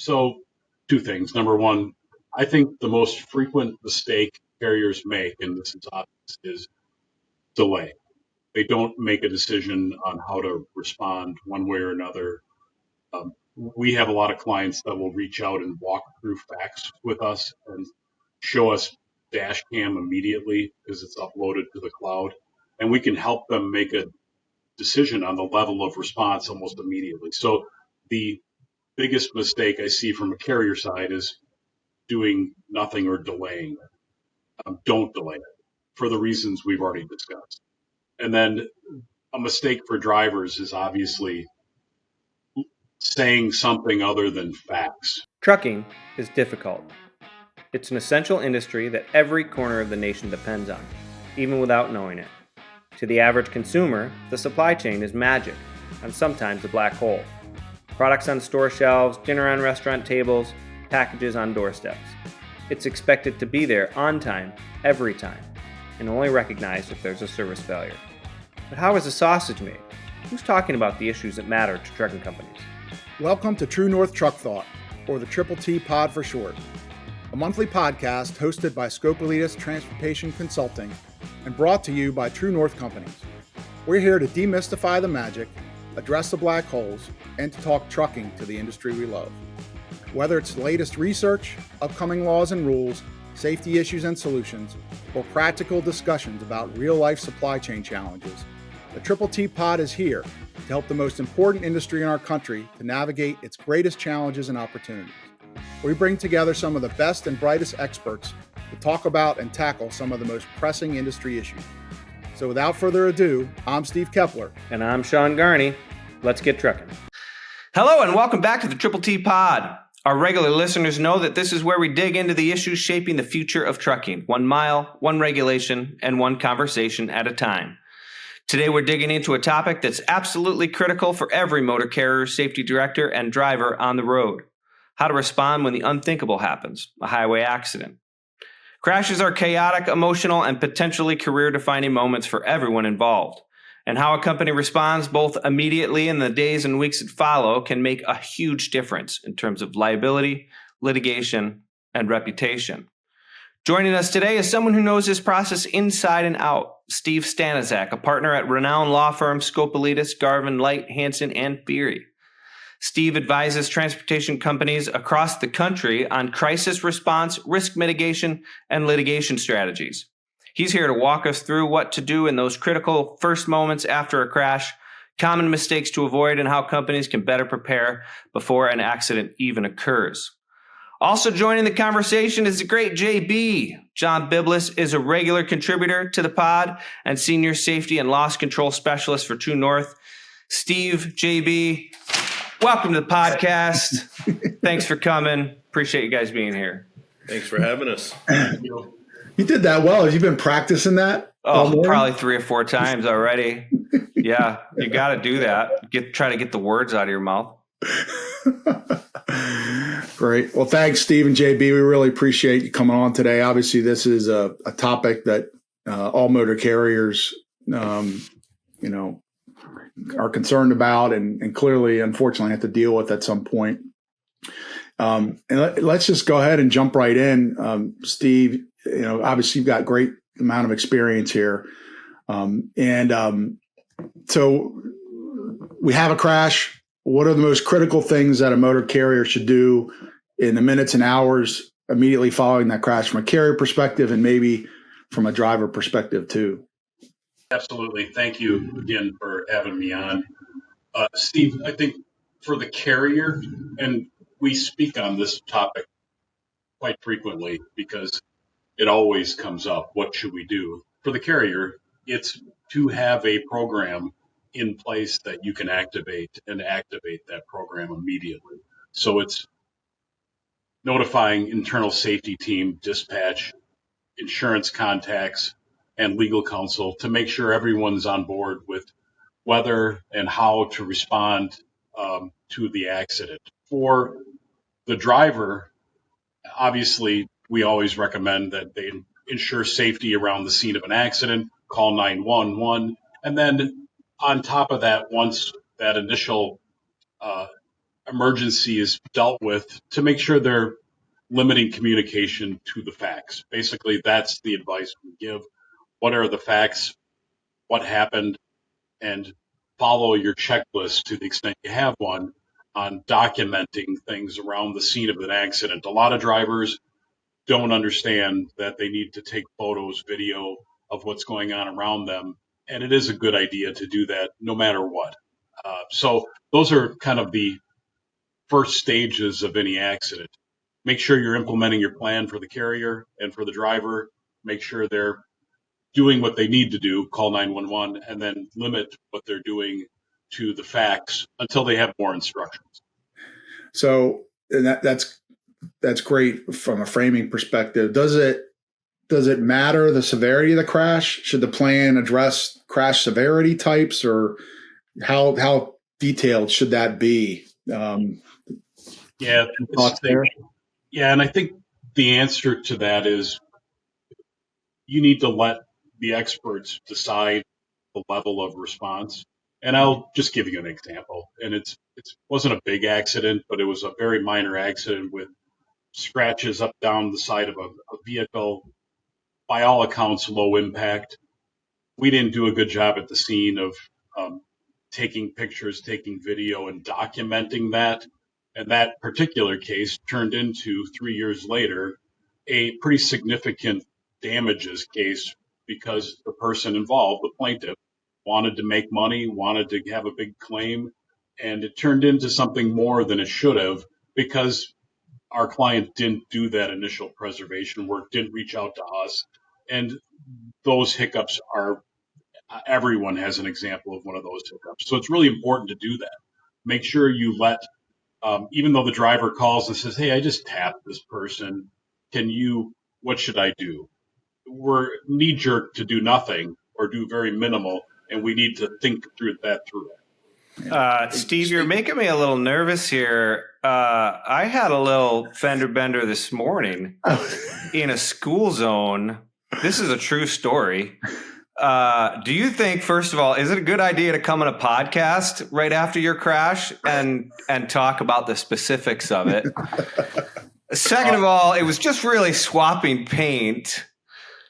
So two things. Number one, I think the most frequent mistake carriers make, and this is obvious, is delay. They don't make a decision on how to respond one way or another. We have a lot of clients that will reach out and walk through facts with us and show us dash cam immediately because it's uploaded to the cloud, and we can help them make a decision on the level of response almost immediately. So the biggest mistake I see from a carrier side is doing nothing or delaying it. Don't delay it for the reasons we've already discussed. And then a mistake for drivers is obviously saying something other than facts. Trucking is difficult. It's an essential industry that every corner of the nation depends on, even without knowing it. To the average consumer, the supply chain is magic, and sometimes a black hole. Products on store shelves, dinner on restaurant tables, packages on doorsteps. It's expected to be there on time, every time, and only recognized if there's a service failure. But how is a sausage made? Who's talking about the issues that matter to trucking companies? Welcome to True North Truck Thought, or the TTT Pod for short, a monthly podcast hosted by Scopelitis Transportation Consulting and brought to you by True North Companies. We're here to demystify the magic, address the black holes, and to talk trucking to the industry we love. Whether it's the latest research, upcoming laws and rules, safety issues and solutions, or practical discussions about real-life supply chain challenges, the TTT Pod is here to help the most important industry in our country to navigate its greatest challenges and opportunities. We bring together some of the best and brightest experts to talk about and tackle some of the most pressing industry issues. So without further ado, I'm Steve Kepler. And I'm Sean Garney. Let's get trucking. Hello and welcome back to the TTT Pod. Our regular listeners know that this is where we dig into the issues shaping the future of trucking, 1 mile, one regulation, and one conversation at a time. Today we're digging into a topic that's absolutely critical for every motor carrier, safety director, and driver on the road. How to respond when the unthinkable happens, a highway accident. Crashes are chaotic, emotional, and potentially career-defining moments for everyone involved. And how a company responds both immediately and the days and weeks that follow can make a huge difference in terms of liability, litigation, and reputation. Joining us today is someone who knows this process inside and out, Steve Stanaszak, a partner at renowned law firm Scopelitis, Garvin, Hanson, and Feary. Steve advises transportation companies across the country on crisis response, risk mitigation, and litigation strategies. He's here to walk us through what to do in those critical first moments after a crash, common mistakes to avoid, and how companies can better prepare before an accident even occurs. Also joining the conversation is the great JB. John Biblis is a regular contributor to the pod and senior safety and loss control specialist for TrueNorth. Steve, JB, welcome to the podcast. Thanks for coming. Appreciate you guys being here. Thanks for having us. You did that well. Have you been practicing that? Oh, probably 3 or 4 times already. Yeah, you got to do that. Try to get the words out of your mouth. Great. Well, thanks, Steve and JB. We really appreciate you coming on today. Obviously, this is a topic that all motor carriers, are concerned about and clearly, unfortunately, have to deal with at some point. And let's just go ahead and jump right in. Steve, obviously you've got great amount of experience here. So we have a crash. What are the most critical things that a motor carrier should do in the minutes and hours immediately following that crash from a carrier perspective and maybe from a driver perspective too? Absolutely. Thank you again for having me on. Steve, I think for the carrier, and we speak on this topic quite frequently because it always comes up, what should we do? For the carrier, it's to have a program in place that you can activate that program immediately. So it's notifying internal safety team, dispatch, insurance contacts, and legal counsel to make sure everyone's on board with whether and how to respond to the accident. For the driver, obviously, we always recommend that they ensure safety around the scene of an accident, call 911, and then on top of that, once that initial emergency is dealt with to make sure they're limiting communication to the facts. Basically, that's the advice we give. What are the facts? What happened? And follow your checklist to the extent you have one on documenting things around the scene of an accident. A lot of drivers don't understand that they need to take photos, video of what's going on around them. And it is a good idea to do that no matter what. So those are kind of the first stages of any accident. Make sure you're implementing your plan for the carrier and for the driver. Make sure they're doing what they need to do, call 911, and then limit what they're doing to the facts until they have more instructions. So and that's great from a framing perspective. Does it matter the severity of the crash? Should the plan address crash severity types, or how detailed should that be? Yeah, and I think the answer to that is you need to let the experts decide the level of response. And I'll just give you an example. And it wasn't a big accident, but it was a very minor accident with scratches up down the side of a vehicle. By all accounts, low impact. We didn't do a good job at the scene of taking pictures, taking video, and documenting that. And that particular case turned into 3 years later a pretty significant damages case because the person involved, the plaintiff, wanted to make money, wanted to have a big claim, and it turned into something more than it should have because our client didn't do that initial preservation work, didn't reach out to us. And those hiccups are, everyone has an example of one of those hiccups. So it's really important to do that. Make sure you let, even though the driver calls and says, hey, I just tapped this person. What should I do? We're knee jerk to do nothing or do very minimal, and we need to think through that. Steve, you're making me a little nervous here. I had a little fender bender this morning in a school zone. This is a true story. Do you think, first of all, is it a good idea to come on a podcast right after your crash and talk about the specifics of it? Second of all, it was just really swapping paint.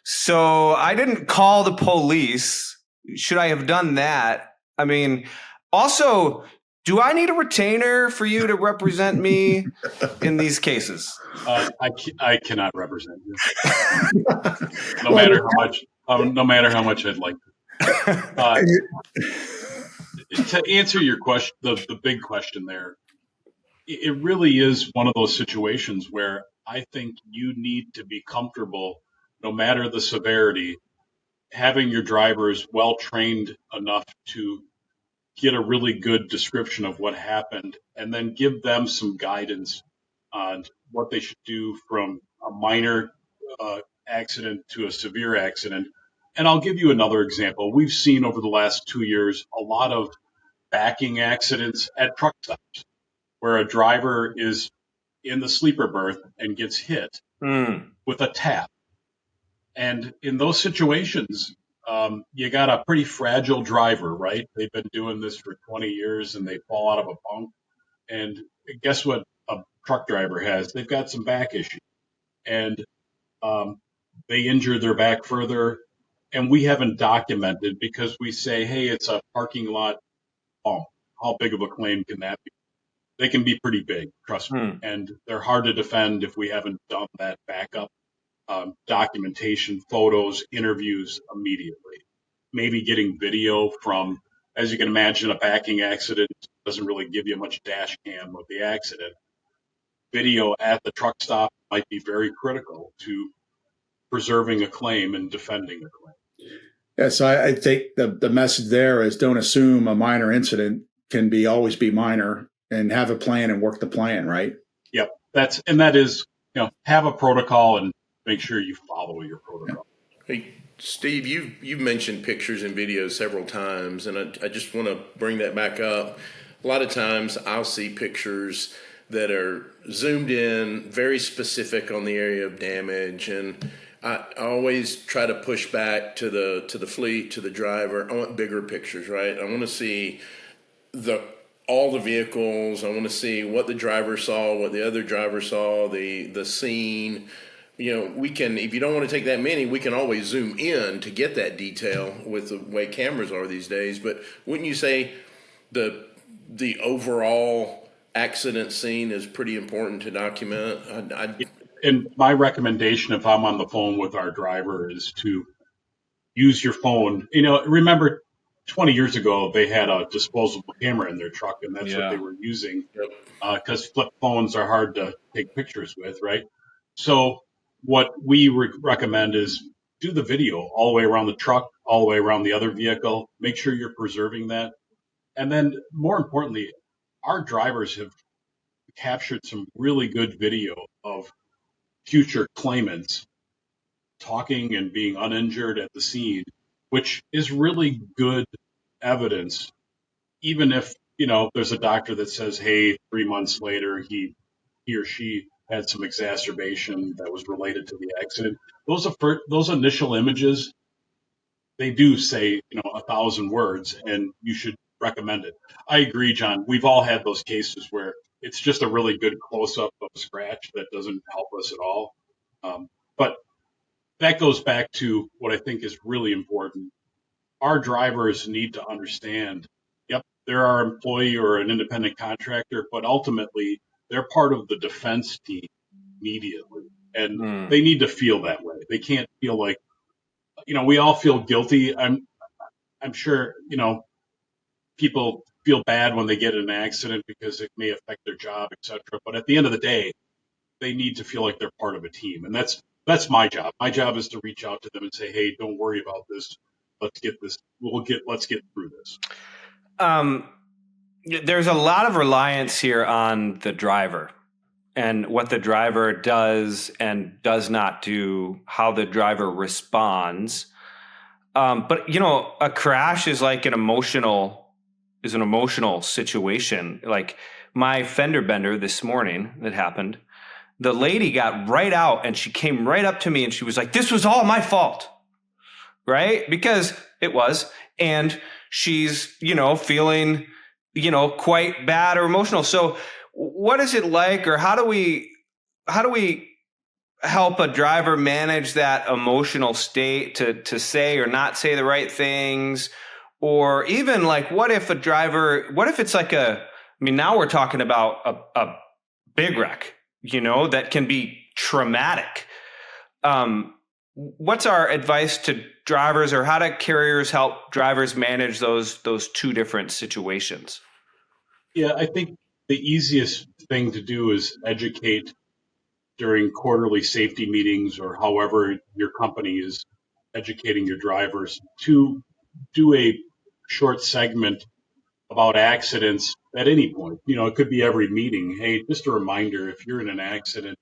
So I didn't call the police. Should I have done that? I mean, also, do I need a retainer for you to represent me in these cases? I cannot represent you, no matter how much I'd like to. To answer your question, the big question there, it really is one of those situations where I think you need to be comfortable, no matter the severity, having your drivers well trained enough to get a really good description of what happened and then give them some guidance on what they should do from a minor accident to a severe accident. And I'll give you another example. We've seen over the last 2 years a lot of backing accidents at truck stops where a driver is in the sleeper berth and gets hit with a tap. And in those situations, you got a pretty fragile driver, right? They've been doing this for 20 years and they fall out of a bunk. And guess what a truck driver has? They've got some back issues. And they injure their back further. And we haven't documented because we say, hey, it's a parking lot bump. How big of a claim can that be? They can be pretty big, trust me. And they're hard to defend if we haven't done that backup documentation, photos, interviews immediately. Maybe getting video from, as you can imagine, a backing accident doesn't really give you much dash cam of the accident. Video at the truck stop might be very critical to preserving a claim and defending a claim. Yes, I think the message there is don't assume a minor incident can always be minor, and have a plan and work the plan, right? Yep. That is, have a protocol and make sure you follow your protocol. Hey, Steve, you've mentioned pictures and videos several times, and I just want to bring that back up. A lot of times I'll see pictures that are zoomed in, very specific on the area of damage, and I always try to push back to the fleet, to the driver. I want bigger pictures, right? I want to see the all the vehicles. I want to see what the driver saw, what the other driver saw, the scene. We can, if you don't want to take that many, we can always zoom in to get that detail with the way cameras are these days. But wouldn't you say the overall accident scene is pretty important to document? And my recommendation, if I'm on the phone with our driver, is to use your phone. Remember 20 years ago, they had a disposable camera in their truck, and that's what they were using because flip phones are hard to take pictures with, right? So what we recommend is do the video all the way around the truck, all the way around the other vehicle. Make sure you're preserving that. And then more importantly, our drivers have captured some really good video of future claimants talking and being uninjured at the scene, which is really good evidence, even if, there's a doctor that says, hey, 3 months later, he or she had some exacerbation that was related to the accident. Those initial images, they do say, 1,000 words, and you should recommend it. I agree, John. We've all had those cases where it's just a really good close-up of a scratch that doesn't help us at all. But that goes back to what I think is really important. Our drivers need to understand, yep, they're our employee or an independent contractor, but ultimately they're part of the defense team immediately. And they need to feel that way. They can't feel like, we all feel guilty. I'm sure, people feel bad when they get in an accident because it may affect their job, et cetera. But at the end of the day, they need to feel like they're part of a team. And that's my job. My job is to reach out to them and say, hey, don't worry about this. Let's get this. Let's get through this. There's a lot of reliance here on the driver and what the driver does and does not do, how the driver responds. But a crash is like an emotional situation. Like my fender bender this morning that happened, the lady got right out and she came right up to me and she was like, this was all my fault. Right? Because it was. And she's, feeling, quite bad or emotional. So what is it like, or how do we help a driver manage that emotional state to say or not say the right things? Or even like, what if it's like now we're talking about a big wreck, that can be traumatic. What's our advice to drivers, or how do carriers help drivers manage those two different situations? Yeah, I think the easiest thing to do is educate during quarterly safety meetings, or however your company is educating your drivers, to do a short segment about accidents at any point. It could be every meeting. Hey, just a reminder, if you're in an accident,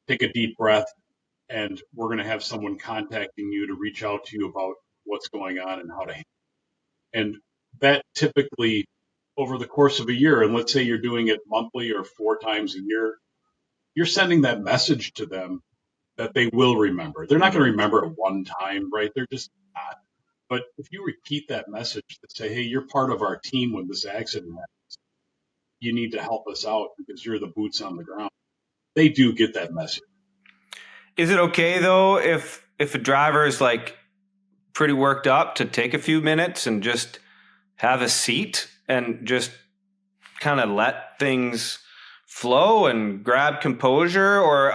take a deep breath, and we're going to have someone contacting you to reach out to you about what's going on and how to handle it. And that typically, over the course of a year, and let's say you're doing it monthly or 4 times a year, you're sending that message to them that they will remember. They're not going to remember it one time, right? They're just not. But if you repeat that message that say, hey, you're part of our team when this accident happens, you need to help us out because you're the boots on the ground, they do get that message. Is it okay though if a driver is like pretty worked up to take a few minutes and just have a seat and just kind of let things flow and grab composure? Or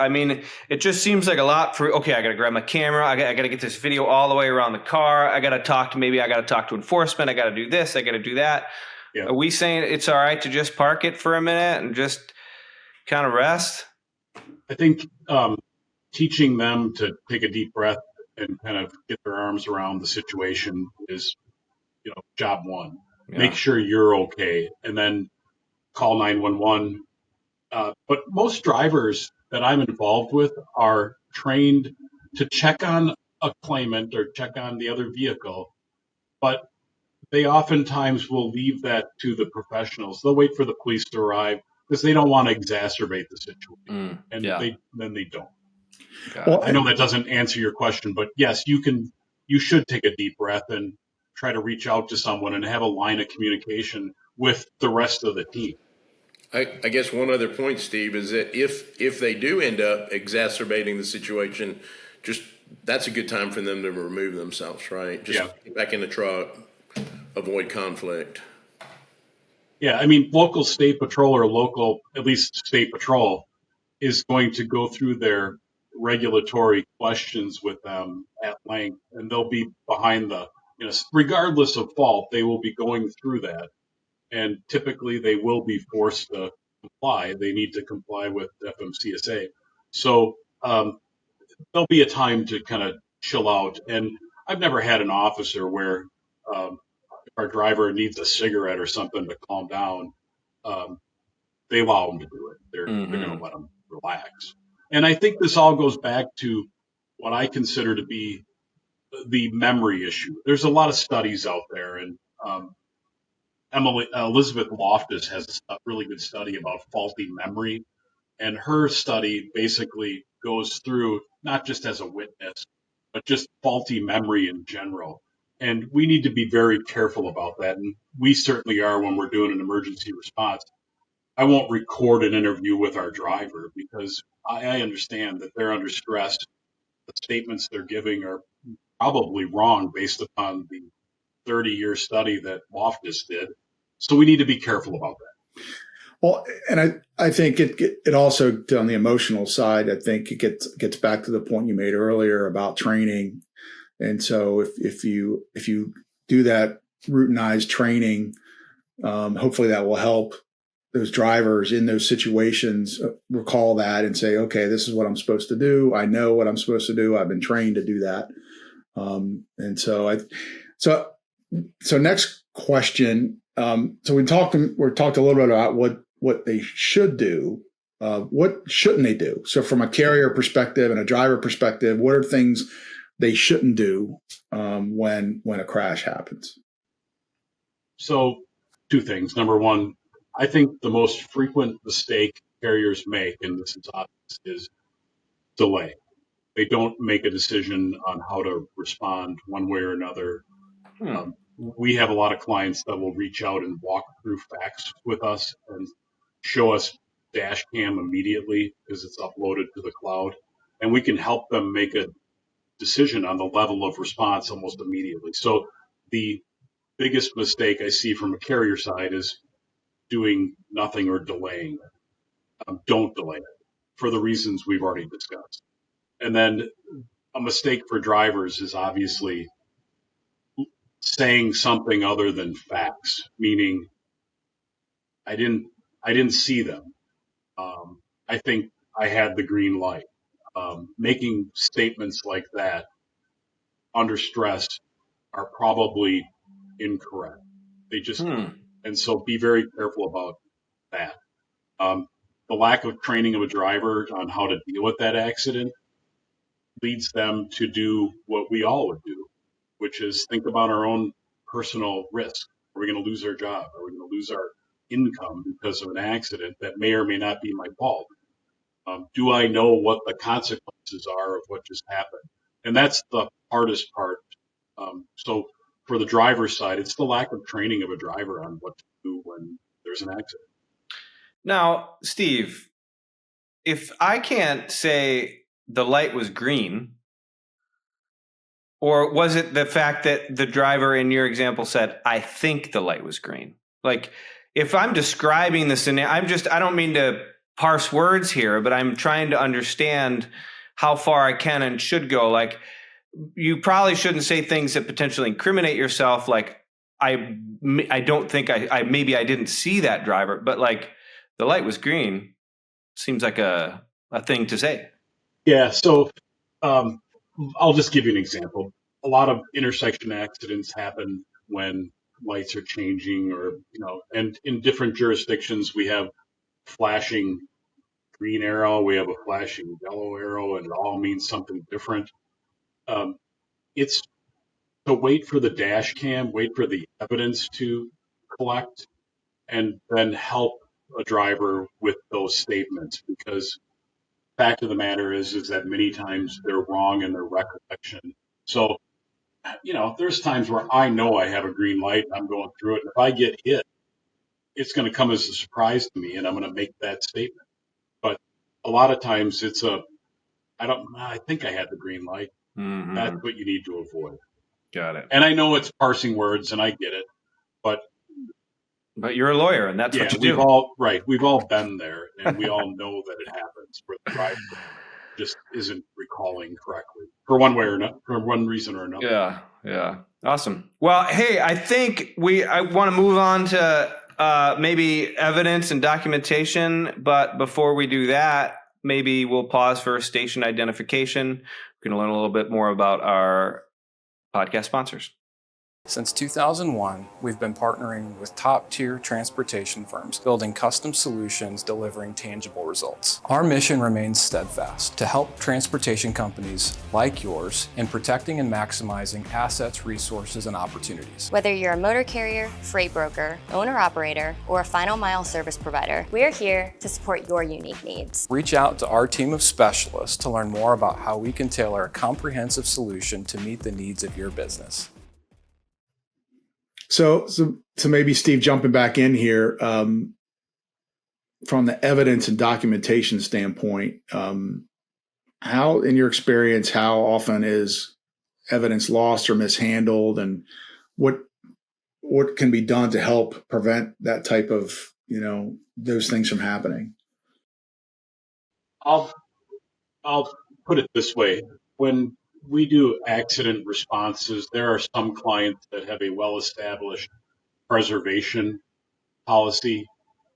it just seems like a lot for, okay, I got to grab my camera, I got to get this video all the way around the car, I got to talk to enforcement, I got to do this, I got to do that. Yeah. Are we saying it's all right to just park it for a minute and just kind of rest? I think teaching them to take a deep breath and kind of get their arms around the situation is, job one. Yeah. Make sure you're okay, and then call 911. But most drivers that I'm involved with are trained to check on a claimant or check on the other vehicle, but they oftentimes will leave that to the professionals. They'll wait for the police to arrive because they don't want to exacerbate the situation, and they don't. Well, I know that doesn't answer your question, but yes, you should take a deep breath and try to reach out to someone and have a line of communication with the rest of the team. I guess one other point, Steve, is that if they do end up exacerbating the situation, just that's a good time for them to remove themselves, right? Just get back in the truck, avoid conflict. Yeah, I mean, local state patrol or local, at least state patrol, is going to go through their regulatory questions with them at length, and they'll be behind the, regardless of fault, they will be going through that. And typically they will be forced to comply. They need to comply with FMCSA. So there'll be a time to kind of chill out. And I've never had an officer where if our driver needs a cigarette or something to calm down, they allow them to do it. They're going to let them relax. And I think this all goes back to what I consider to be the memory issue. There's a lot of studies out there, and Elizabeth Loftus has a really good study about faulty memory. And her study basically goes through, not just as a witness, but just faulty memory in general. And we need to be very careful about that. And we certainly are when we're doing an emergency response. I won't record an interview with our driver because I understand that they're under stress. The statements they're giving are probably wrong based upon the 30-year study that Loftus did. So we need to be careful about that. Well, and I think it also, on the emotional side, I think it gets back to the point you made earlier about training. And so if you do that routinized training, hopefully that will help those drivers in those situations recall that and say, okay, this is what I'm supposed to do. I know what I'm supposed to do. I've been trained to do that. And so next question. So we talked a little bit about what they should do. What shouldn't they do? So from a carrier perspective and a driver perspective, what are things they shouldn't do when a crash happens? So 2 things. Number one, I think the most frequent mistake carriers make, and this is obvious, is delay. They don't make a decision on how to respond one way or another. We have a lot of clients that will reach out and walk through facts with us and show us dash cam immediately because it's uploaded to the cloud, and we can help them make a decision on the level of response almost immediately. So the biggest mistake I see from a carrier side is doing nothing or delaying it. Don't delay it for the reasons we've already discussed. And then a mistake for drivers is obviously saying something other than facts, meaning I didn't see them. I think I had the green light. Making statements like that under stress are probably incorrect. They just, and so be very careful about that. The lack of training of a driver on how to deal with that accident leads them to do what we all would do, which is think about our own personal risk. Are we going to lose our job? Are we going to lose our income because of an accident that may or may not be my fault? Do I know what the consequences are of what just happened? And that's the hardest part. So for the driver's side, it's the lack of training of a driver on what to do when there's an accident. Now, Steve, if I can't say the light was green, or was it the fact that the driver in your example said, I think the light was green? Like, if I'm describing the scenario, I don't mean to parse words here, but I'm trying to understand how far I can and should go. Like, you probably shouldn't say things that potentially incriminate yourself. Like, I don't think maybe I didn't see that driver, but like the light was green seems like a thing to say. Yeah. So I'll just give you an example. A lot of intersection accidents happen when lights are changing, or, and in different jurisdictions, we have flashing green arrow, we have a flashing yellow arrow, and it all means something different. It's to wait for the dash cam, wait for the evidence to collect, and then help a driver with those statements, because fact of the matter is that many times they're wrong in their recollection. So, there's times where I know I have a green light and I'm going through it. And if I get hit, it's going to come as a surprise to me, and I'm going to make that statement. But a lot of times I think I had the green light. Mm-hmm. That's what you need to avoid. Got it. And I know it's parsing words, and I get it, but you're a lawyer, and that's what you do. We've all been there, and we all know that it happens where the driver just isn't recalling correctly for one reason or another. Yeah. Awesome. Well, hey, I think I want to move on to maybe evidence and documentation, but before we do that, maybe we'll pause for station identification. We're going to learn a little bit more about our podcast sponsors. Since 2001, we've been partnering with top-tier transportation firms, building custom solutions, delivering tangible results. Our mission remains steadfast, to help transportation companies like yours in protecting and maximizing assets, resources, and opportunities. Whether you're a motor carrier, freight broker, owner-operator, or a final mile service provider, we're here to support your unique needs. Reach out to our team of specialists to learn more about how we can tailor a comprehensive solution to meet the needs of your business. So maybe Steve, jumping back in here, from the evidence and documentation standpoint, how, in your experience, how often is evidence lost or mishandled, and what can be done to help prevent that type of, those things from happening? I'll put it this way. When we do accident responses, there are some clients that have a well-established preservation policy,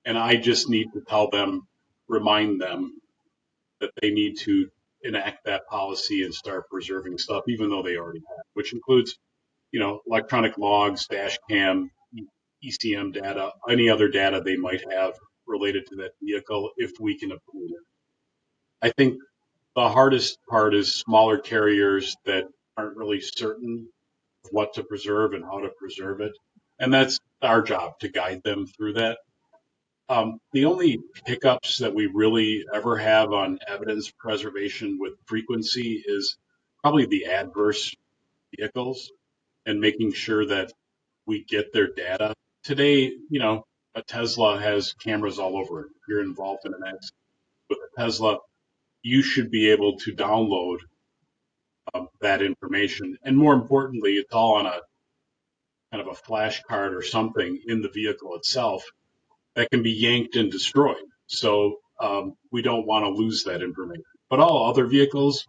and I just need to remind them that they need to enact that policy and start preserving stuff, even though they already have, which includes, electronic logs, dash cam, ECM data, any other data they might have related to that vehicle, if we can obtain it. I think the hardest part is smaller carriers that aren't really certain of what to preserve and how to preserve it. And that's our job, to guide them through that. The only hiccups that we really ever have on evidence preservation with frequency is probably the adverse vehicles and making sure that we get their data. Today, a Tesla has cameras all over it. If you're involved in an accident with a Tesla, you should be able to download that information. And more importantly, it's all on a kind of a flash card or something in the vehicle itself that can be yanked and destroyed. So we don't want to lose that information. But all other vehicles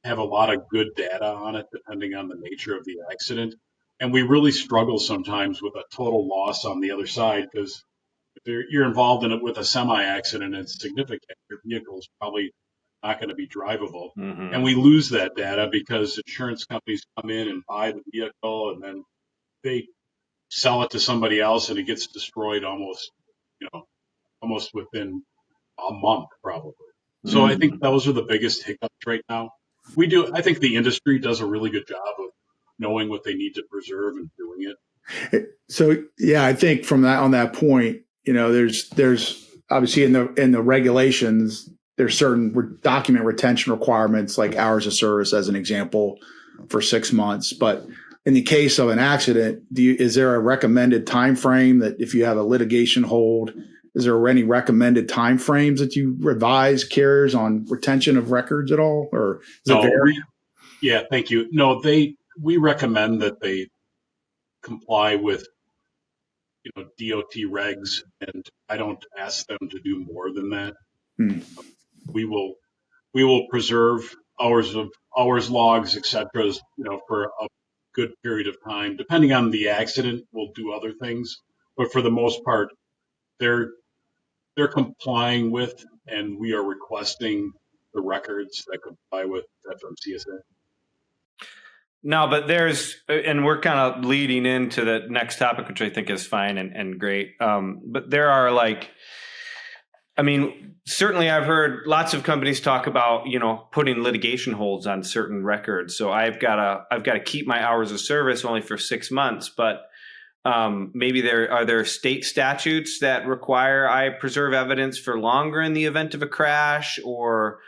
have a lot of good data on it, depending on the nature of the accident. And we really struggle sometimes with a total loss on the other side, because if you're involved in it with a semi-accident and it's significant, your vehicle is probably not going to be drivable. Mm-hmm. And we lose that data because insurance companies come in and buy the vehicle, and then they sell it to somebody else, and it gets destroyed almost within a month, probably. Mm-hmm. So I think those are the biggest hiccups right now. I think the industry does a really good job of knowing what they need to preserve and doing it. So yeah, I think on that point, there's obviously in the regulations, there's certain document retention requirements, like hours of service, as an example, for 6 months. But in the case of an accident, is there a recommended time frame that if you have a litigation hold, is there any recommended time frames that you advise carriers on retention of records at all, or is it vary? Yeah, thank you. No, we recommend that they comply with DOT regs, and I don't ask them to do more than that. We will preserve hours logs, etc. For a good period of time. Depending on the accident, we'll do other things, but for the most part, they're complying with, and we are requesting the records that comply with FMCSA. No, but and we're kind of leading into the next topic, which I think is fine and great. But there are certainly I've heard lots of companies talk about, putting litigation holds on certain records. So I've got to keep my hours of service only for 6 months, but maybe are there state statutes that require I preserve evidence for longer in the event of a crash, or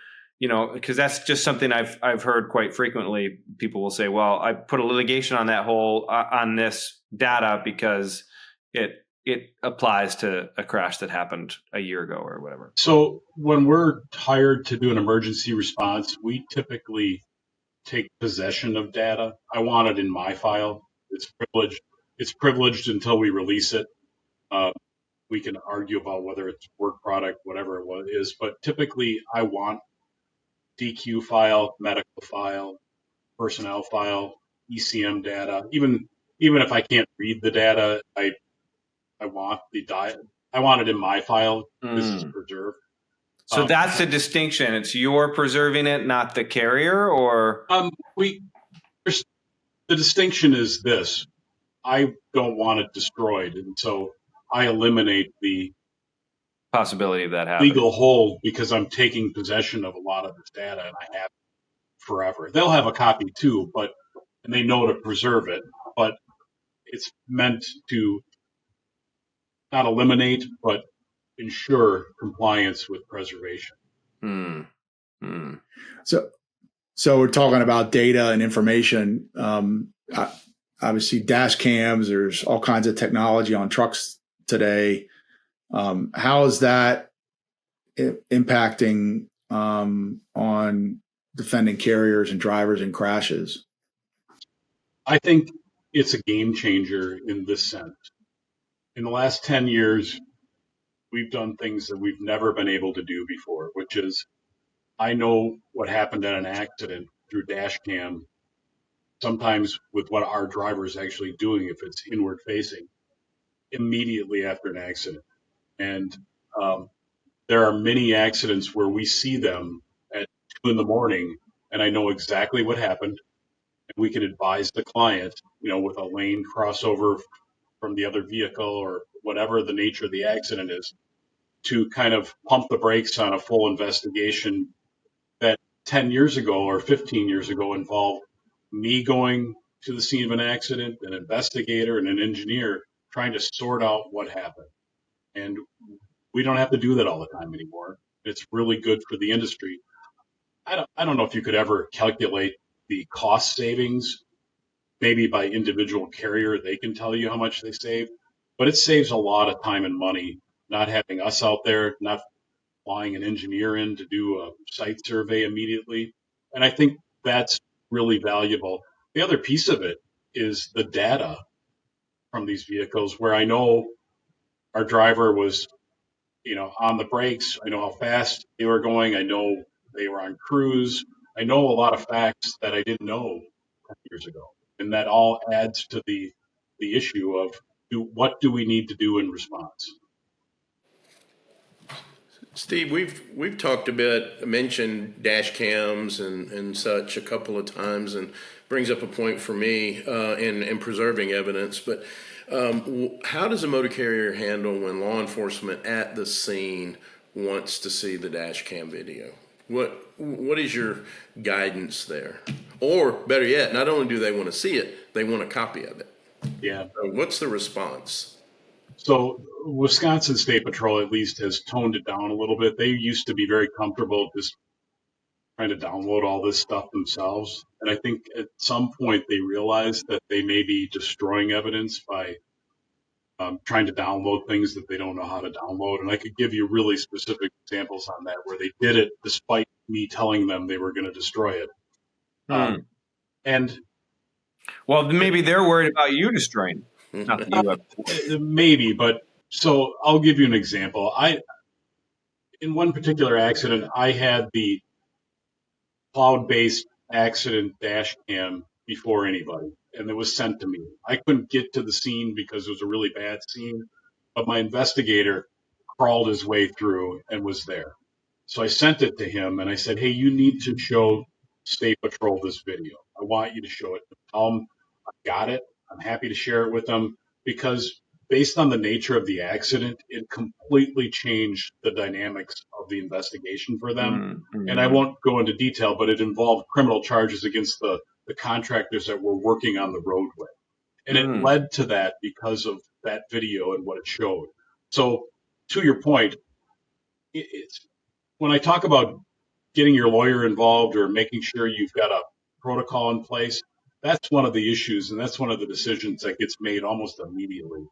because that's just something I've heard quite frequently. People will say, well, I put a litigation on that on this data because it it applies to a crash that happened a year ago or whatever? So when we're hired to do an emergency response, we typically take possession of data. I want it in my file. It's privileged. It's privileged until we release it. We can argue about whether it's work product, whatever it is, but typically I want DQ file, medical file, personnel file, ECM data. Even if I can't read the data, I want I want it in my file. This is preserved. So that's the distinction. It's you're preserving it, not the carrier, or the distinction is this: I don't want it destroyed, and so I eliminate the possibility of that happening. Legal hold because I'm taking possession of a lot of this data, and I have it forever. They'll have a copy too, and they know to preserve it, but it's meant to not eliminate, but ensure compliance with preservation. So we're talking about data and information. Obviously, dash cams. There's all kinds of technology on trucks today. How is that impacting on defending carriers and drivers in crashes? I think it's a game changer in this sense. In the last 10 years, we've done things that we've never been able to do before, which is I know what happened at an accident through dash cam, sometimes with what our driver is actually doing if it's inward facing, immediately after an accident. And there are many accidents where we see them at 2 a.m, and I know exactly what happened. And we can advise the client, with a lane crossover from the other vehicle or whatever the nature of the accident is, to kind of pump the brakes on a full investigation that 10 years ago or 15 years ago involved me going to the scene of an accident, an investigator and an engineer trying to sort out what happened. And we don't have to do that all the time anymore. It's really good for the industry. I don't know if you could ever calculate the cost savings. Maybe by individual carrier, they can tell you how much they save, but it saves a lot of time and money not having us out there, not flying an engineer in to do a site survey immediately. And I think that's really valuable. The other piece of it is the data from these vehicles where I know our driver was, on the brakes. I know how fast they were going. I know they were on cruise. I know a lot of facts that I didn't know 10 years ago. And that all adds to the issue of what do we need to do in response? Steve, we've talked a bit, mentioned dash cams and such a couple of times, and brings up a point for me in preserving evidence. But how does a motor carrier handle when law enforcement at the scene wants to see the dash cam video? What is your guidance there? Or better yet, not only do they want to see it, they want a copy of it. Yeah. So what's the response? So Wisconsin State Patrol at least has toned it down a little bit. They used to be very comfortable just trying to download all this stuff themselves. And I think at some point they realized that they may be destroying evidence by trying to download things that they don't know how to download. And I could give you really specific examples on that where they did it despite me telling them they were going to destroy it. And well, maybe they're worried about you destroying it. Not that you have. Maybe, but so I'll give you an example. In one particular accident, I had the cloud-based accident dash cam before anybody, and it was sent to me. I couldn't get to the scene because it was a really bad scene, but my investigator crawled his way through and was there. So I sent it to him, and I said, hey, you need to show State Patrol this video. I want you to show it. Tell them I got it. I'm happy to share it with them because based on the nature of the accident, it completely changed the dynamics of the investigation for them. And I won't go into detail, but it involved criminal charges against the contractors that were working on the roadway. And it led to that because of that video and what it showed. So to your point, it's when I talk about getting your lawyer involved or making sure you've got a protocol in place, that's one of the issues, and that's one of the decisions that gets made almost immediately.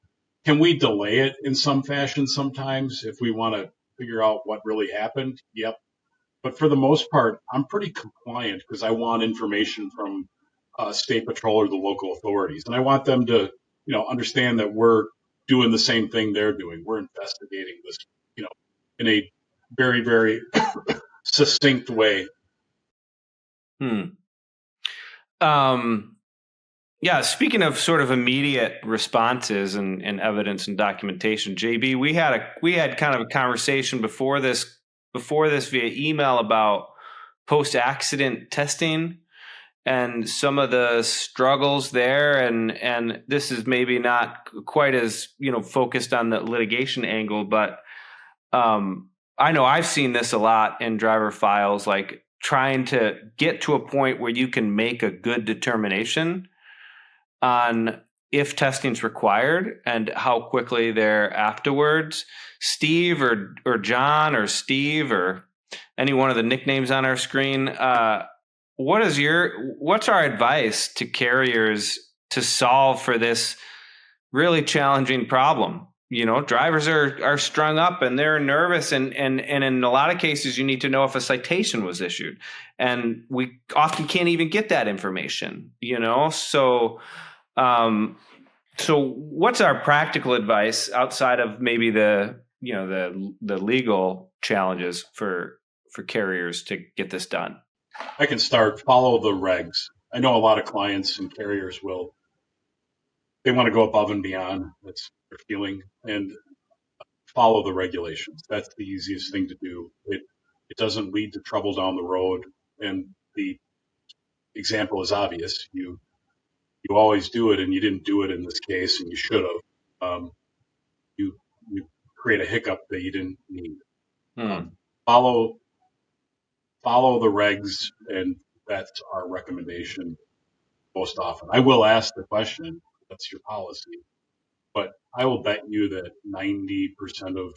Can we delay it in some fashion sometimes if we want to figure out what really happened? Yep. But for the most part, I'm pretty compliant because I want information from state patrol or the local authorities, and I want them to, understand that we're doing the same thing they're doing. We're investigating this, in a very, very succinct way. Yeah, speaking of sort of immediate responses and evidence and documentation, JB, we had kind of a conversation before this via email about post-accident testing and some of the struggles there, and this is maybe not quite as focused on the litigation angle, but I know I've seen this a lot in driver files, like trying to get to a point where you can make a good determination on if testing's required and how quickly they're afterwards. Steve or John or Steve or any one of the nicknames on our screen, what's our advice to carriers to solve for this really challenging problem? Drivers are strung up and they're nervous, and in a lot of cases you need to know if a citation was issued, and we often can't even get that information, so what's our practical advice outside of maybe the legal challenges for carriers to get this done? I can start. Follow the regs. I know a lot of clients and carriers they want to go above and beyond. That's their feeling, and follow the regulations. That's the easiest thing to do. It doesn't lead to trouble down the road, and the example is obvious. You always do it, and you didn't do it in this case, and you should have. You create a hiccup that you didn't need. Follow the regs, and that's our recommendation most often. I will ask the question, what's your policy? But I will bet you that 90% of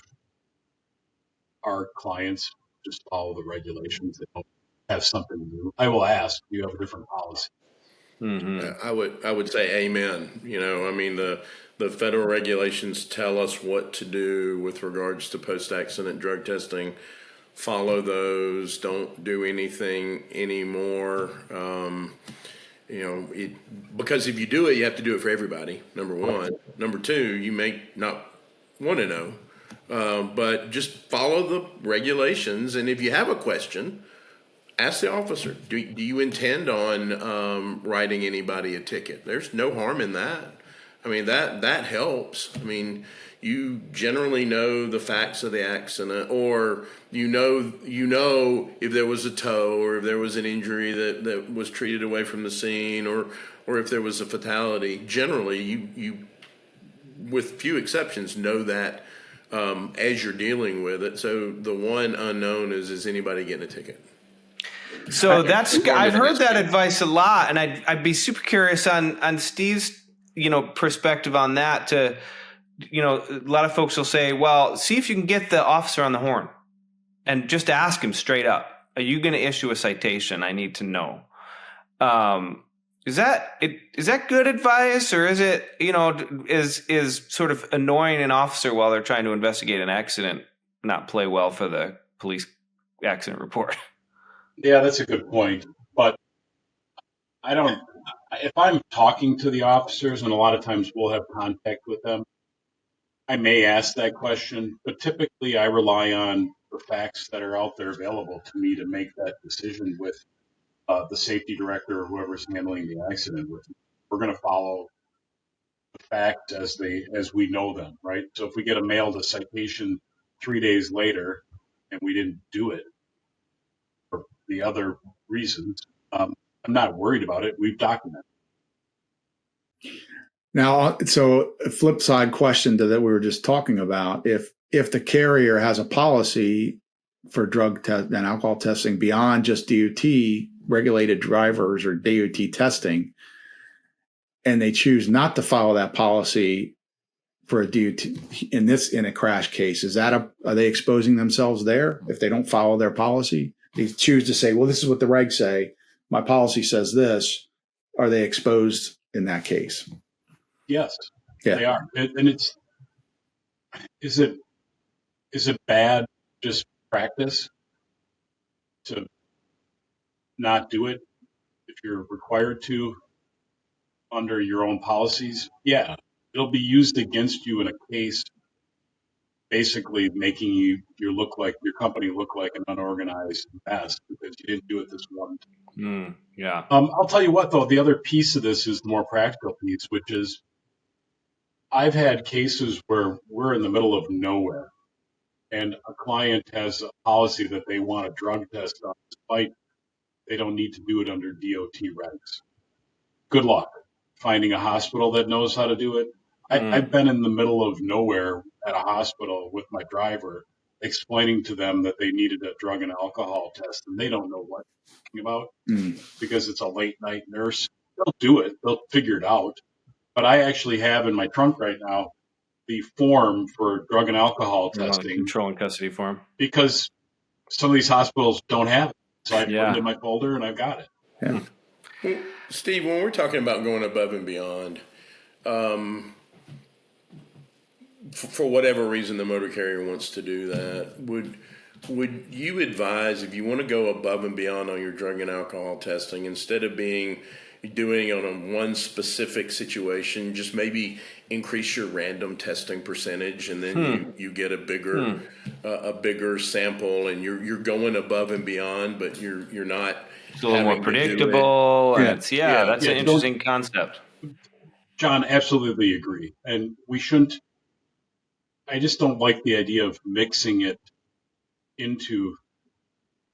our clients just follow the regulations. They don't have something new. I will ask, do you have a different policy? Mm-hmm. I would say amen. The federal regulations tell us what to do with regards to post-accident drug testing. Follow those. Don't do anything anymore. Because if you do it, you have to do it for everybody, number one. Number two, you may not want to know, but just follow the regulations. And if you have a question, ask the officer, do you intend on writing anybody a ticket? There's no harm in that. That helps. You generally know the facts of the accident, or you know if there was a tow or if there was an injury that was treated away from the scene, or if there was a fatality. Generally, you with few exceptions, know that as you're dealing with it. So the one unknown is anybody getting a ticket? So I've heard that advice a lot, and I'd be super curious on Steve's perspective on that. A lot of folks will say, well, see if you can get the officer on the horn and just ask him straight up, are you going to issue a citation? I need to know. Is that good advice, or is it, is sort of annoying an officer while they're trying to investigate an accident not play well for the police accident report? Yeah, that's a good point. But if I'm talking to the officers, and a lot of times we'll have contact with them, I may ask that question, but typically I rely on the facts that are out there available to me to make that decision with the safety director or whoever's handling the accident with me. We're going to follow the facts as we know them, right? So if we get mailed a citation 3 days later and we didn't do it for the other reasons, I'm not worried about it. We've documented. Now, so a flip side question to that we were just talking about, if the carrier has a policy for drug test and alcohol testing beyond just DOT regulated drivers or DOT testing, and they choose not to follow that policy for a DOT in a crash case, are they exposing themselves there if they don't follow their policy? They choose to say, well, this is what the regs say. My policy says this. Are they exposed in that case? Yes, yeah. They are. And Is it bad just practice to not do it if you're required to under your own policies? Yeah, it'll be used against you in a case, basically making your company look like an unorganized mess because you didn't do it this one time. Yeah. I'll tell you what, though, the other piece of this is the more practical piece, which is I've had cases where we're in the middle of nowhere and a client has a policy that they want a drug test on, despite they don't need to do it under DOT regs. Good luck finding a hospital that knows how to do it. I've been in the middle of nowhere at a hospital with my driver explaining to them that they needed a drug and alcohol test, and they don't know what I'm talking about because it's a late night nurse. They'll do it. They'll figure it out. But I actually have in my trunk right now the form for drug and alcohol testing. Control and custody form. Because some of these hospitals don't have it. So I put it in my folder and I've got it. Yeah. Steve, when we're talking about going above and beyond, for whatever reason the motor carrier wants to do that, would you advise, if you want to go above and beyond on your drug and alcohol testing, instead of doing it on a one specific situation, just maybe increase your random testing percentage, and then you get a bigger sample, and you're going above and beyond, but you're not. It's a little more predictable. Yeah. That's an interesting concept. John, absolutely agree. And we shouldn't. I just don't like the idea of mixing it into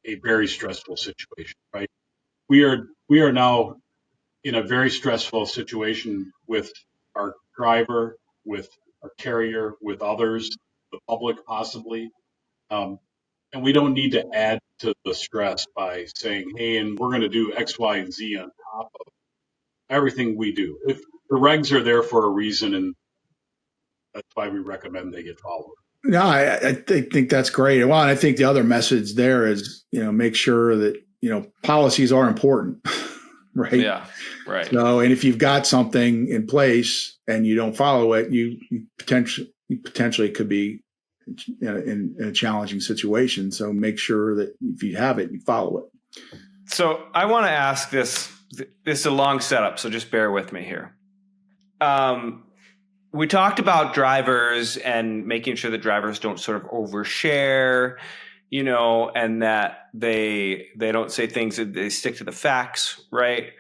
a very stressful situation, right? We are now in a very stressful situation with our driver, with our carrier, with others, the public possibly. And we don't need to add to the stress by saying, hey, and we're going to do X, Y, and Z on top of everything we do. If the regs are there for a reason, and that's why we recommend they get followed. No, I think that's great. Well, and I think the other message there is, make sure that, policies are important, right? Yeah, right. So, and if you've got something in place and you don't follow it, you potentially could be in a challenging situation. So make sure that if you have it, you follow it. So I want to ask this. This is a long setup, so just bear with me here. We talked about drivers and making sure that drivers don't sort of overshare, and that they don't say things, that they stick to the facts, right?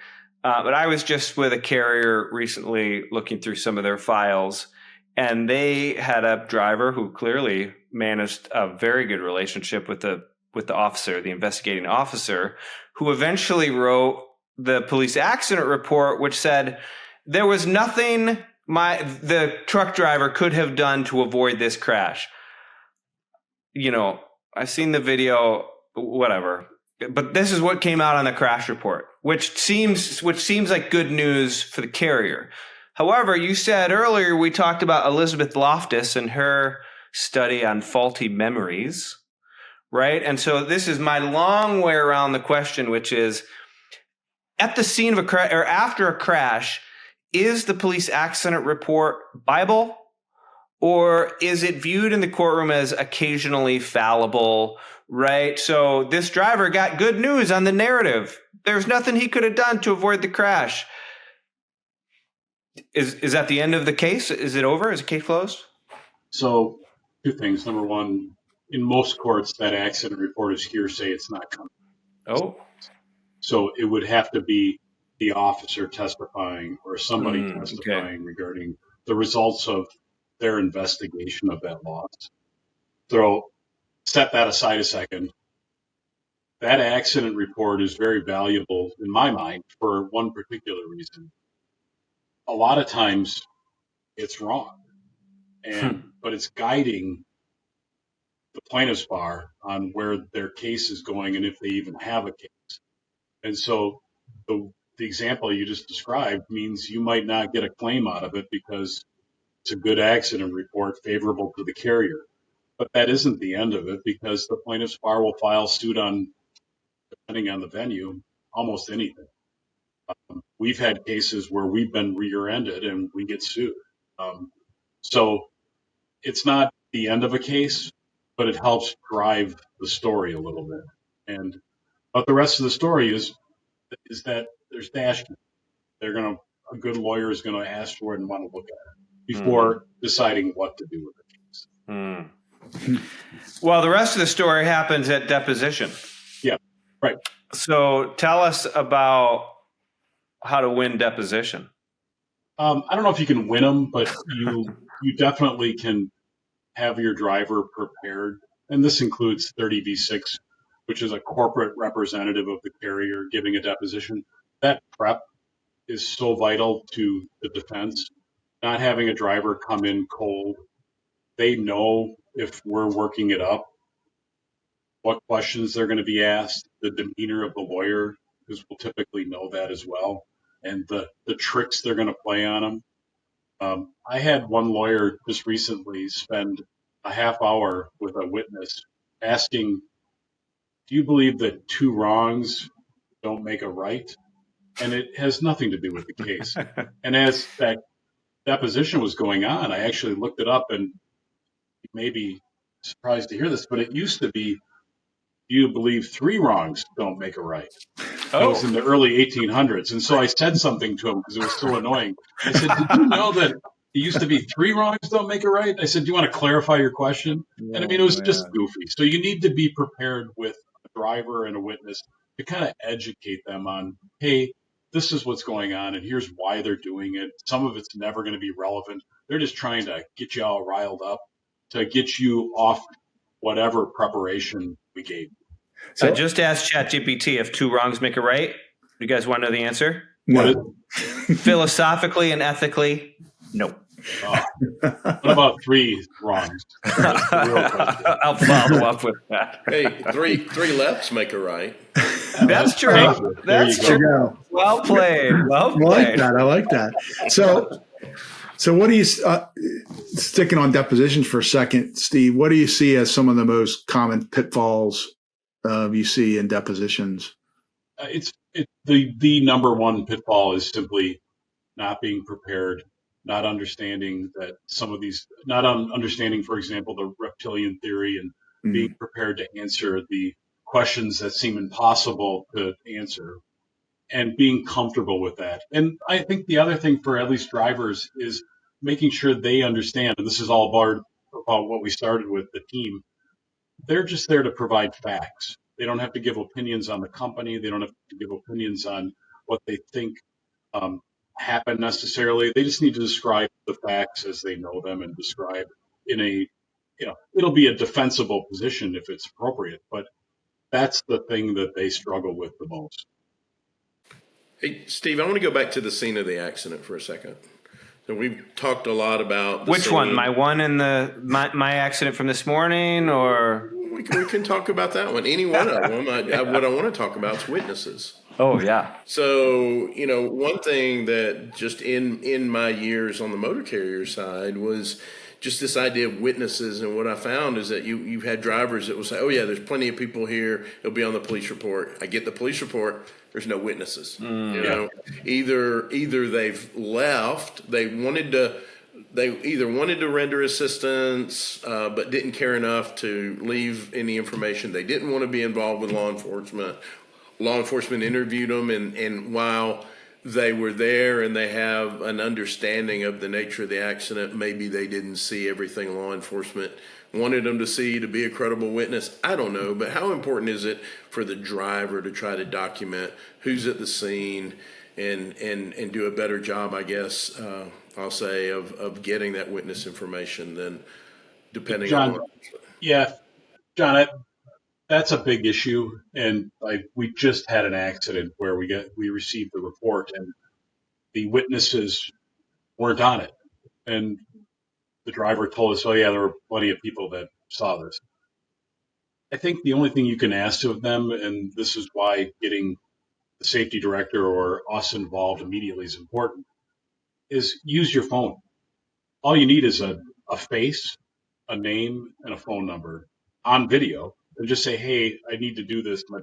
But I was just with a carrier recently looking through some of their files, and they had a driver who clearly managed a very good relationship with the officer, the investigating officer, who eventually wrote the police accident report, which said there was nothing the truck driver could have done to avoid this crash. I've seen the video, whatever, but this is what came out on the crash report, which seems like good news for the carrier. However, you said earlier, we talked about Elizabeth Loftus and her study on faulty memories, right? And so this is my long way around the question, which is, at the scene of a crash or after a crash, is the police accident report Bible, or is it viewed in the courtroom as occasionally fallible, right? So this driver got good news on the narrative. There's nothing he could have done to avoid the crash. Is that the end of the case? Is it over? Is the case closed? So two things. Number one, in most courts, that accident report is hearsay. It's not coming. Oh. So it would have to be the officer testifying or somebody testifying regarding the results of their investigation of that loss. So set that aside a second. That accident report is very valuable in my mind for one particular reason. A lot of times it's wrong, but it's guiding the plaintiff's bar on where their case is going and if they even have a case. And so the example you just described means you might not get a claim out of it because it's a good accident report favorable to the carrier. But that isn't the end of it, because the plaintiff's bar will file suit on, depending on the venue, almost anything. We've had cases where we've been rear-ended and we get sued. So it's not the end of a case, but it helps drive the story a little bit. But the rest of the story is that there's dashcams. A good lawyer is going to ask for it and want to look at it before deciding what to do with it. Well, the rest of the story happens at deposition. Yeah, right. So tell us about how to win deposition. I don't know if you can win them, but you definitely can have your driver prepared. And this includes 30V6, which is a corporate representative of the carrier giving a deposition. That prep is so vital to the defense. Not having a driver come in cold. They know if we're working it up, what questions they're going to be asked, the demeanor of the lawyer, because we'll typically know that as well, and the tricks they're going to play on them. I had one lawyer just recently spend a half hour with a witness asking, do you believe that two wrongs don't make a right? And it has nothing to do with the case. And as that deposition was going on, I actually looked it up, and you may be surprised to hear this, but it used to be, do you believe three wrongs don't make a right? That was in the early 1800s. And so I said something to him because it was so annoying. I said, did you know that it used to be three wrongs don't make a right? I said, do you want to clarify your question? And I mean, it was just goofy. So you need to be prepared with a driver and a witness to kind of educate them on, hey, this is what's going on, and here's why they're doing it. Some of it's never going to be relevant. They're just trying to get you all riled up to get you off whatever preparation we gave. So I just asked ChatGPT if two wrongs make a right. You guys want to know the answer? No. Philosophically and ethically, no. What about three wrongs? I'll follow up with that. Hey, three lefts make a right. That's true. That's true. Well played. Well played. I like that. So what do you, sticking on depositions for a second, Steve, what do you see as some of the most common pitfalls you see in depositions? The number one pitfall is simply not being prepared, not understanding that some of these, not understanding, for example, the reptilian theory, and being prepared to answer the questions that seem impossible to answer, and being comfortable with that. And I think the other thing for at least drivers is making sure they understand, and this is all about what we started with, the team. They're just there to provide facts. They don't have to give opinions on the company. They don't have to give opinions on what they think happened necessarily. They just need to describe the facts as they know them, and describe in a, it'll be a defensible position if it's appropriate, but that's the thing that they struggle with the most. Hey, Steve, I want to go back to the scene of the accident for a second. So we've talked a lot about which one? My one in my accident from this morning, or we can talk about that one. Any one of them. What I want to talk about is witnesses. Oh yeah. So one thing that just in my years on the motor carrier side was just this idea of witnesses, and what I found is that you've had drivers that will say, "Oh yeah, there's plenty of people here. It'll be on the police report." I get the police report. There's no witnesses. Either they've left. They either wanted to render assistance, but didn't care enough to leave any information. They didn't want to be involved with law enforcement. Law enforcement interviewed them, and while they were there and they have an understanding of the nature of the accident, maybe they didn't see everything law enforcement wanted them to see to be a credible witness. I don't know, but how important is it for the driver to try to document who's at the scene and do a better job, I guess, I'll say, of getting that witness information than depending on. Yeah, John, that's a big issue. And we just had an accident where we received the report and the witnesses weren't on it. And the driver told us, oh yeah, there were plenty of people that saw this. I think the only thing you can ask of them, and this is why getting the safety director or us involved immediately is important, is use your phone. All you need is a face, a name, and a phone number on video, and just say, hey, I need to do this. My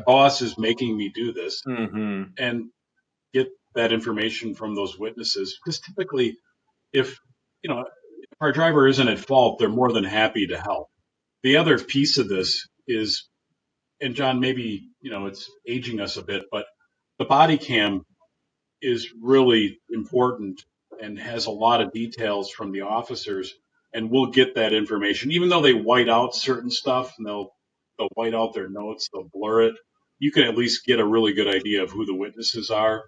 boss is making me do this, and get that information from those witnesses. Because typically, if our driver isn't at fault, they're more than happy to help. The other piece of this is, and John, maybe, it's aging us a bit, but the body cam is really important and has a lot of details from the officers, and we'll get that information. Even though they white out certain stuff and they'll white out their notes, they'll blur it, you can at least get a really good idea of who the witnesses are,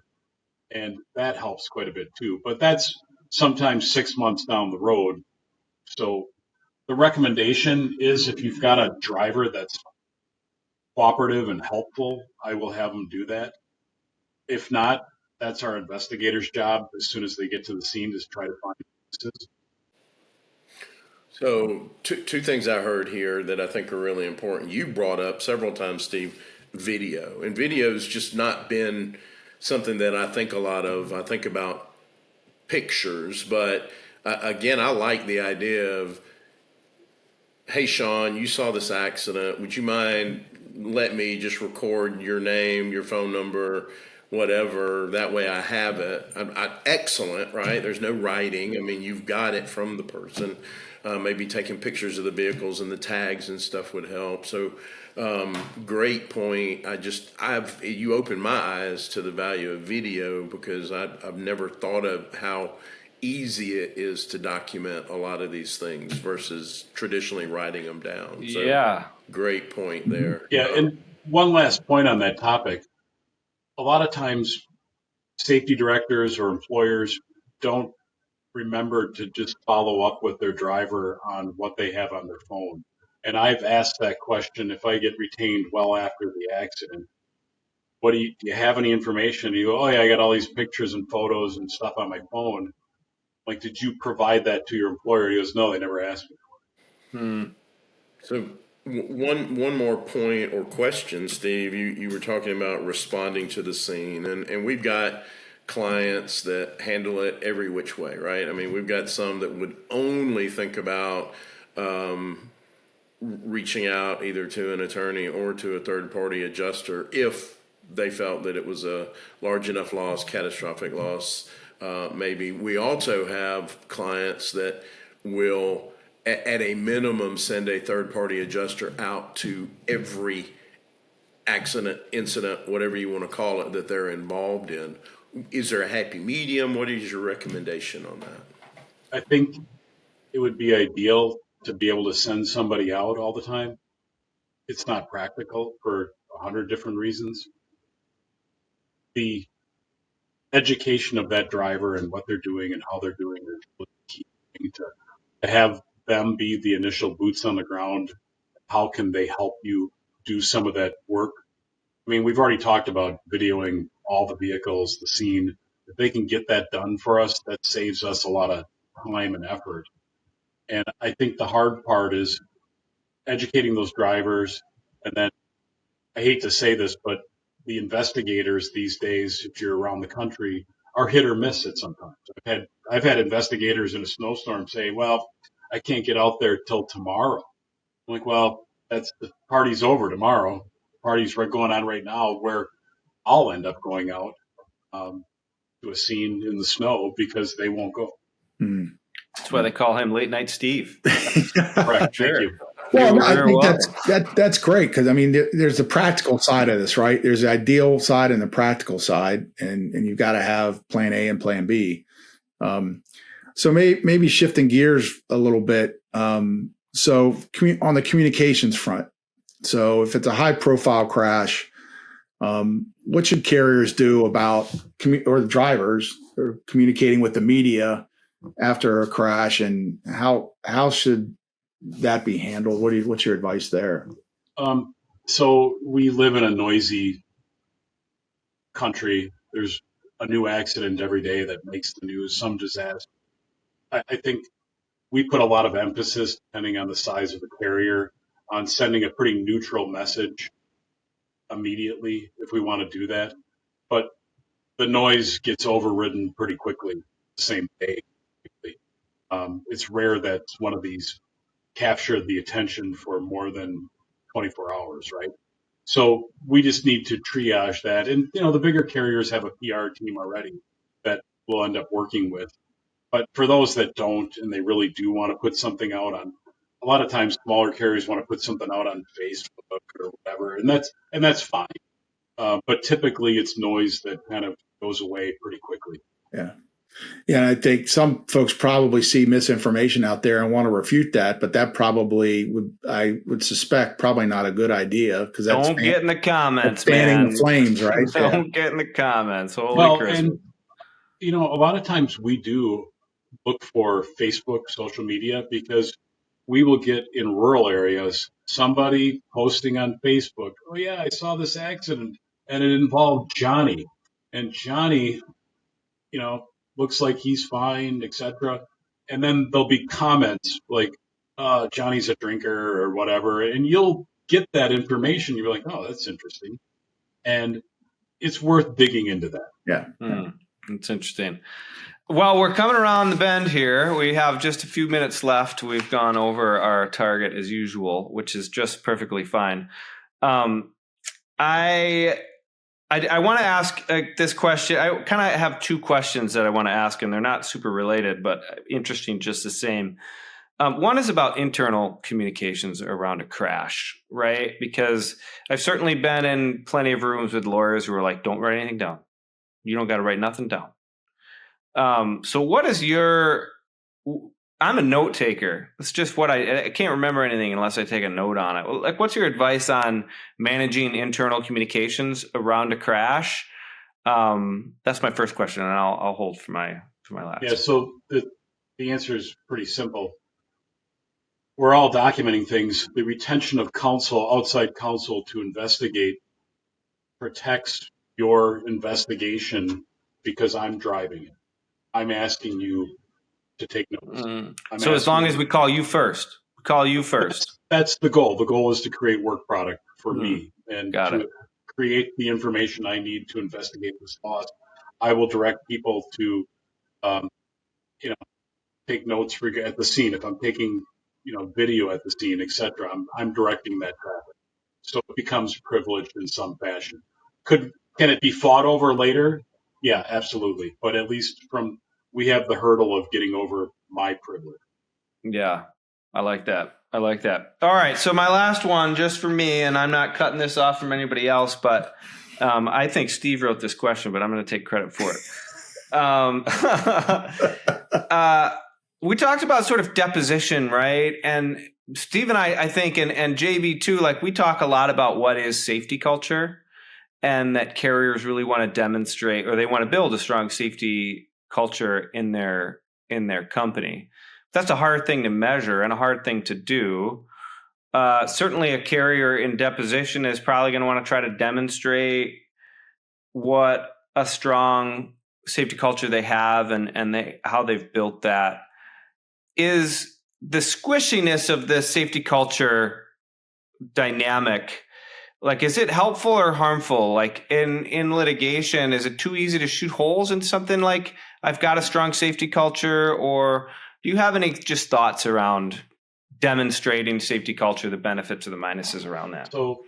and that helps quite a bit too. But that's sometimes 6 months down the road. So the recommendation is, if you've got a driver that's cooperative and helpful, I will have them do that. If not, that's our investigators' job as soon as they get to the scene, to try to find witnesses. So two things I heard here that I think are really important. You brought up several times, Steve, video. And video's just not been something that I think a lot of. I think about pictures, but again, I like the idea of, hey, Sean, you saw this accident. Would you mind let me just record your name, your phone number, whatever? That way I have it. Excellent, right? There's no writing. I mean, you've got it from the person. Maybe taking pictures of the vehicles and the tags and stuff would help. So great point. You opened my eyes to the value of video, because I've never thought of how easy it is to document a lot of these things versus traditionally writing them down. So, yeah. Great point there. Yeah, and one last point on that topic. A lot of times safety directors or employers don't remember to just follow up with their driver on what they have on their phone. And I've asked that question if I get retained well after the accident. Do you have any information? You go, oh yeah, I got all these pictures and photos and stuff on my phone. Like, did you provide that to your employer? He goes, no, they never asked me. So one more point or question, Steve. You were talking about responding to the scene, and we've got clients that handle it every which way, right? I mean, we've got some that would only think about reaching out either to an attorney or to a third-party adjuster if they felt that it was a large enough loss, catastrophic loss. Maybe we also have clients that will, at a minimum, send a third-party adjuster out to every accident, incident, whatever you want to call it, that they're involved in. Is there a happy medium? What is your recommendation on that? I think it would be ideal to be able to send somebody out all the time. It's not practical for 100 different reasons. The education of that driver and what they're doing and how they're doing is really key to have them be the initial boots on the ground. How can they help you do some of that work? I mean, we've already talked about videoing all the vehicles, the scene. If they can get that done for us, that saves us a lot of time and effort. And I think the hard part is educating those drivers. And then, I hate to say this, but the investigators these days, if you're around the country, are hit or miss at sometimes. I've had investigators in a snowstorm say, well, I can't get out there till tomorrow. I'm like, well, the party's over tomorrow. The party's going on right now, where I'll end up going out to a scene in the snow because they won't go. That's why they call him Late Night Steve. Correct. Sure. Thank you. Well, I think that's great, because I mean, there's the practical side of this, right? There's the ideal side and the practical side, and you've got to have plan A and plan B. So maybe shifting gears a little bit. So on the communications front, so if it's a high profile crash, what should carriers do about, or the drivers, or communicating with the media after a crash, and how should that be handled? What's your advice there? So we live in a noisy country. There's a new accident every day that makes the news, some disaster. I think we put a lot of emphasis, depending on the size of the carrier, on sending a pretty neutral message immediately if we want to do that. But the noise gets overridden pretty quickly the same day. It's rare that one of these captured the attention for more than 24 hours, right? So we just need to triage that. And, the bigger carriers have a PR team already that we'll end up working with. But for those that don't, and they really do want to put something out on, a lot of times smaller carriers want to put something out on Facebook or whatever, and that's fine. But typically it's noise that kind of goes away pretty quickly. Yeah. Yeah, I think some folks probably see misinformation out there and want to refute that, but that probably I would suspect, probably not a good idea, because that's don't get in the comments, fanning man. the flames, right? Don't get in the comments. Holy Christmas. And a lot of times we do look for Facebook social media because we will get in rural areas somebody posting on Facebook, oh yeah, I saw this accident and it involved Johnny, and Johnny, looks like he's fine, etc. And then there'll be comments like, Johnny's a drinker or whatever, and you'll get that information. You're like, oh, that's interesting, and it's worth digging into that. Yeah. It's interesting. Well, we're coming around the bend here. We have just a few minutes left. We've gone over our target as usual, which is just perfectly fine. I want to ask this question. I kind of have two questions that I want to ask, and they're not super related, but interesting just the same. One is about internal communications around a crash, right? Because I've certainly been in plenty of rooms with lawyers who are like, don't write anything down. You don't got to write nothing down. So what is I'm a note taker. It's just what I can't remember anything unless I take a note on it. Like, what's your advice on managing internal communications around a crash? That's my first question, and I'll hold for my last. Yeah. So the answer is pretty simple. We're all documenting things. The retention of outside counsel to investigate, protects your investigation because I'm driving it. I'm asking you to take notes. So as long as we call you first, That's the goal. The goal is to create work product for me and create the information I need to investigate this loss. I will direct people to, take notes at the scene. If I'm taking, video at the scene, etc., I'm directing that traffic. So it becomes privileged in some fashion. Can it be fought over later? Yeah, absolutely. But at least we have the hurdle of getting over my privilege. Yeah, I like that. All right. So my last one, just for me, and I'm not cutting this off from anybody else, but I think Steve wrote this question, but I'm going to take credit for it. We talked about sort of deposition, right? And Steve and I think, and JB too, like we talk a lot about what is safety culture, and that carriers really want to demonstrate, or they want to build a strong safety culture in their company. That's a hard thing to measure and a hard thing to do. Certainly a carrier in deposition is probably going to want to try to demonstrate what a strong safety culture they have and how they've built that. Is the squishiness of the safety culture dynamic, like, is it helpful or harmful? Like in litigation, is it too easy to shoot holes in something like I've got a strong safety culture? Or do you have any just thoughts around demonstrating safety culture, the benefits or the minuses around that? So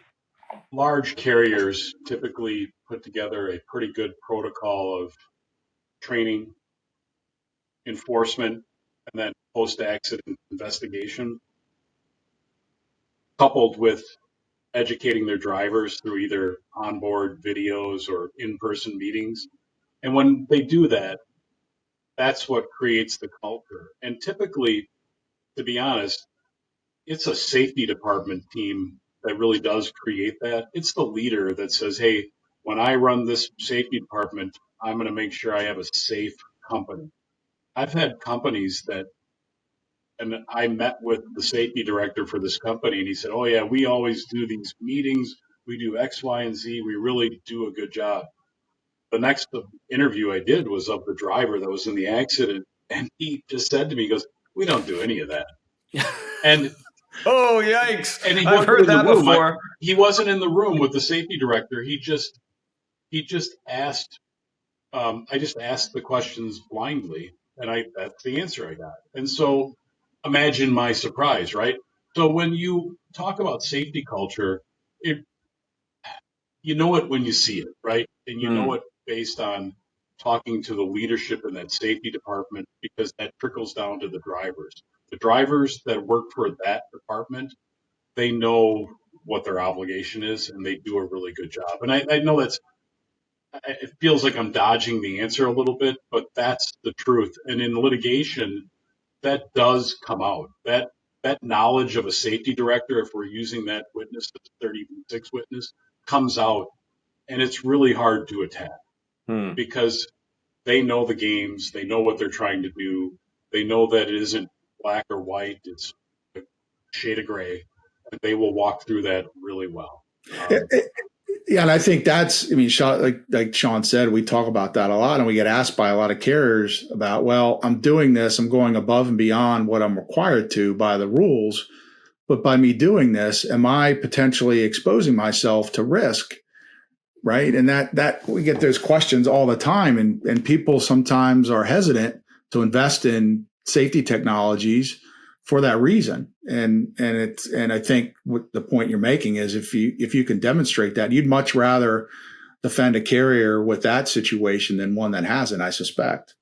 large carriers typically put together a pretty good protocol of training, enforcement, and then post-accident investigation, coupled with educating their drivers through either onboard videos or in-person meetings. And when they do that, that's what creates the culture. And typically, to be honest, it's a safety department team that really does create that. It's the leader that says, hey, when I run this safety department, I'm going to make sure I have a safe company. I've had companies and I met with the safety director for this company, and he said, oh yeah, we always do these meetings. We do X, Y, and Z. We really do a good job. The next interview I did was of the driver that was in the accident. And he just said to me, he goes, we don't do any of that. And oh, yikes. And I've heard that before. He wasn't in the room with the safety director. He just asked, I just asked the questions blindly, and that's the answer I got. And so imagine my surprise, right? So when you talk about safety culture, you know it when you see it, right? And you know it based on talking to the leadership in that safety department, because that trickles down to the drivers. The drivers that work for that department, they know what their obligation is, and they do a really good job. And I know it feels like I'm dodging the answer a little bit, but that's the truth. And in litigation, that does come out. That knowledge of a safety director, if we're using that witness, the 36 witness, comes out, and it's really hard to attack because they know the games, they know what they're trying to do, they know that it isn't black or white, it's a shade of gray, and they will walk through that really well. Yeah, and I think Sean, like Sean said, we talk about that a lot, and we get asked by a lot of carriers about, well, I'm doing this, I'm going above and beyond what I'm required to by the rules, but by me doing this, am I potentially exposing myself to risk? Right. And that we get those questions all the time, and people sometimes are hesitant to invest in safety technologies for that reason. And I think what the point you're making is if you can demonstrate that, you'd much rather defend a carrier with that situation than one that hasn't, I suspect.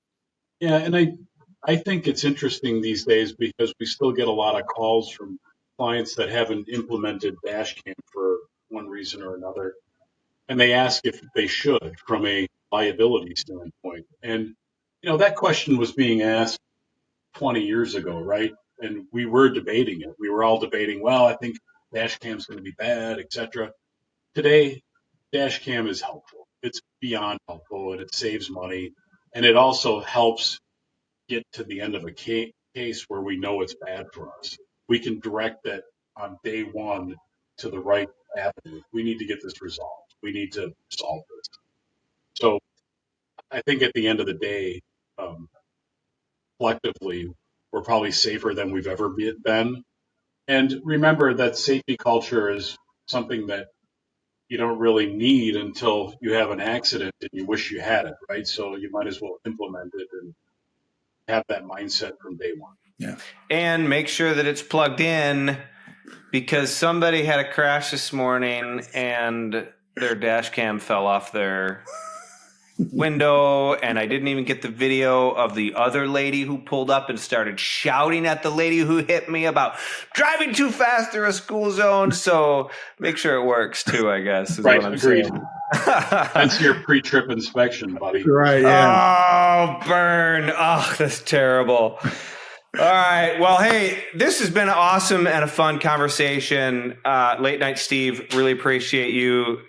Yeah, and I think it's interesting these days because we still get a lot of calls from clients that haven't implemented Dashcam for one reason or another. And they ask if they should from a liability standpoint. And, that question was being asked 20 years ago, right? And we were debating it. We were all debating, well, I think Dashcam's going to be bad, etc. Today, Dashcam is helpful. It's beyond helpful, and it saves money. And it also helps get to the end of a case where we know it's bad for us. We can direct that on day one to the right avenue. We need to get this resolved. We need to solve this. So I think at the end of the day, collectively, we're probably safer than we've ever been. And remember that safety culture is something that you don't really need until you have an accident and you wish you had it, right? So you might as well implement it and have that mindset from day one. Yeah. And make sure that it's plugged in, because somebody had a crash this morning and their dash cam fell off their window, and I didn't even get the video of the other lady who pulled up and started shouting at the lady who hit me about driving too fast through a school zone. So make sure it works too, I guess, is right, what I'm agreed. saying. That's your pre-trip inspection, buddy. Right, yeah. Oh, burn. Oh, that's terrible. All right. Well, hey, this has been awesome and a fun conversation. Late Night Steve, really appreciate you.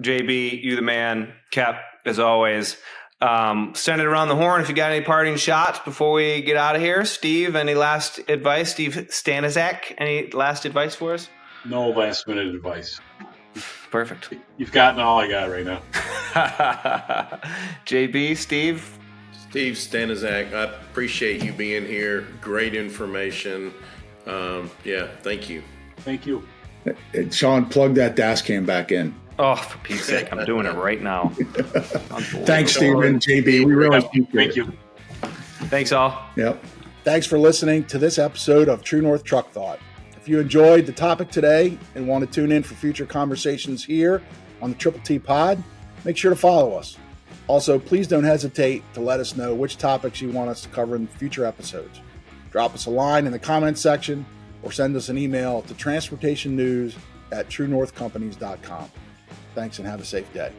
JB, you the man. Cap, as always. Send it around the horn if you got any parting shots before we get out of here. Steve, any last advice? Steve Stanaszak, any last advice for us? No last minute advice. Perfect. You've gotten all I got right now. JB, Steve? Steve Stanaszak, I appreciate you being here. Great information. Thank you. Thank you. Sean, plug that Dashcam back in. Oh, for Pete's sake, I'm doing it right now. Thanks, Stephen, JB. We really appreciate it. Thank you. Thanks, all. Yep. Thanks for listening to this episode of True North Truck Thought. If you enjoyed the topic today and want to tune in for future conversations here on the Triple T Pod, make sure to follow us. Also, please don't hesitate to let us know which topics you want us to cover in future episodes. Drop us a line in the comments section or send us an email to transportationnews@truenorthcompanies.com. Thanks and have a safe day.